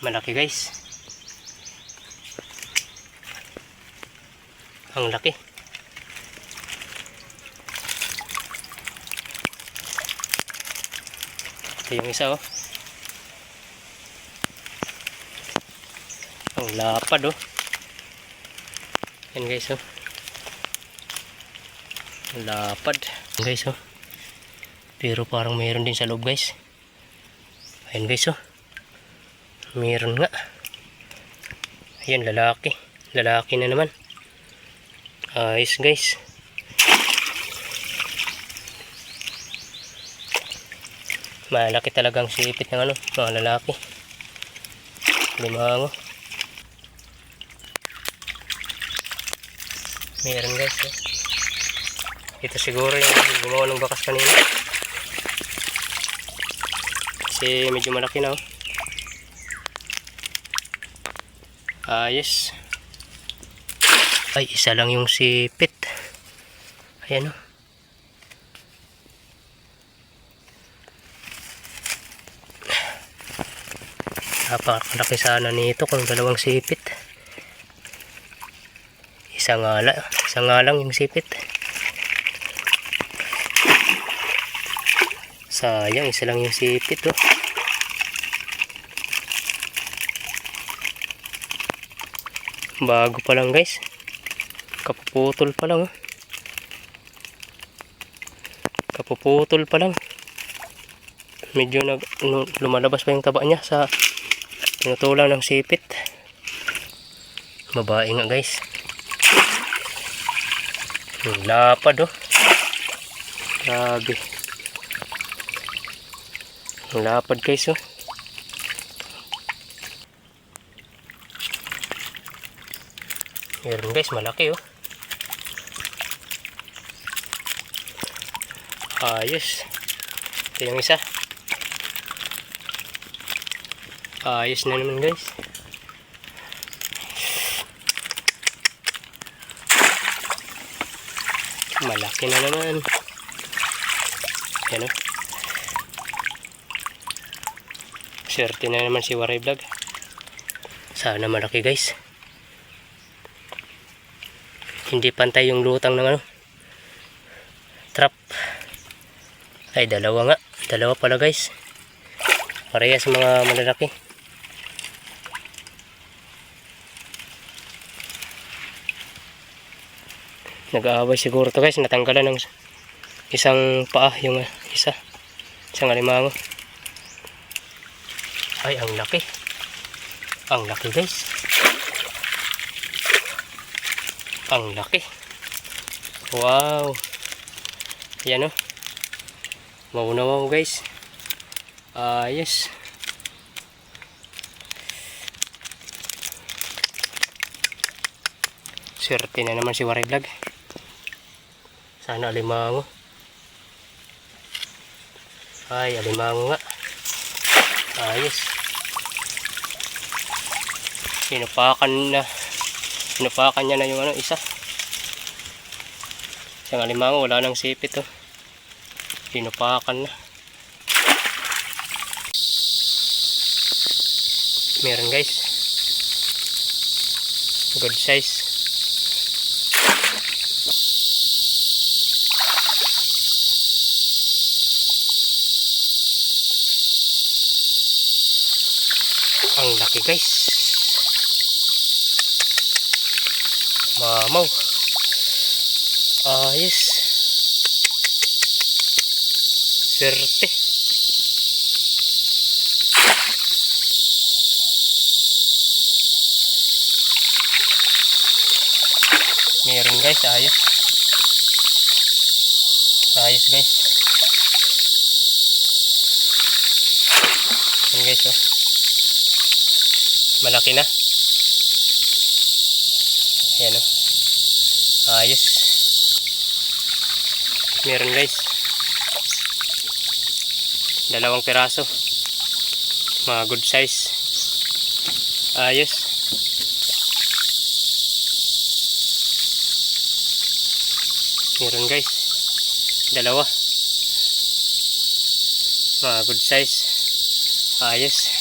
Malaki guys. Ang laki. Ito yung isa oh. Ang lapad oh. Yan guys oh. Ang lapad. Guys oh. Pero parang mayroon din sa loob guys. Ayan guys oh. Mayroon nga. Ayan, lalaki. Lalaki na naman. Ayos guys. Malaki talagang sipit ng ano, mga lalaki. Limango. Mayroon guys oh. Ito siguro yung gumawa ng bakas kanina. Kasi medyo malaki na oh. Ayos. Ay, isa lang yung sipit. Ayan o. Napakalaki sana nito kung dalawang sipit. Isa nga lang yung sipit. Sayang, isa lang yung sipit oh. Bago pa lang guys. Kapuputol pa lang oh. Kapuputol pa lang. Medyo lumalabas pa yung taba niya sa tinutulang ng sipit. Babae nga guys. Yung lapad oh. Grabe. Yung lapad guys oh. Meron guys, malaki oh. Ayos. Ito yung isa. Ayos na naman guys. Malaki na naman. Yan oh. Swerte na naman si Waray Vlog. Sana malaki guys. Hindi pantay yung lutang ng ano, trap. Ay, dalawa nga. Dalawa pala guys. Parehas mga malalaki. Nag-aaway siguro to guys. Natanggalan ng isang paa yung isa. Isang alimango. Ay, ang laki. Ang laki guys. Ang laki. Wow. Yan o. Mauna mo guys. Ayos. Swerte na naman si Waray Vlog. Sana alimango. Ay, alimango nga. Ayos. Sinupakan niya na yung ano, isa. Isang alimango, wala nang sipit oh. Sinupakan na. Meron guys. Good size. Ang laki guys. Mamaw. Ayos. Swerte. Meron guys, ayos. Ayos guys. Yan guys oh. Malaki na. Ayan oh. Ayos. Meron guys. Dalawang piraso. Mga good size. Ayos. Meron guys. Dalawa. Mga good size. Ayos.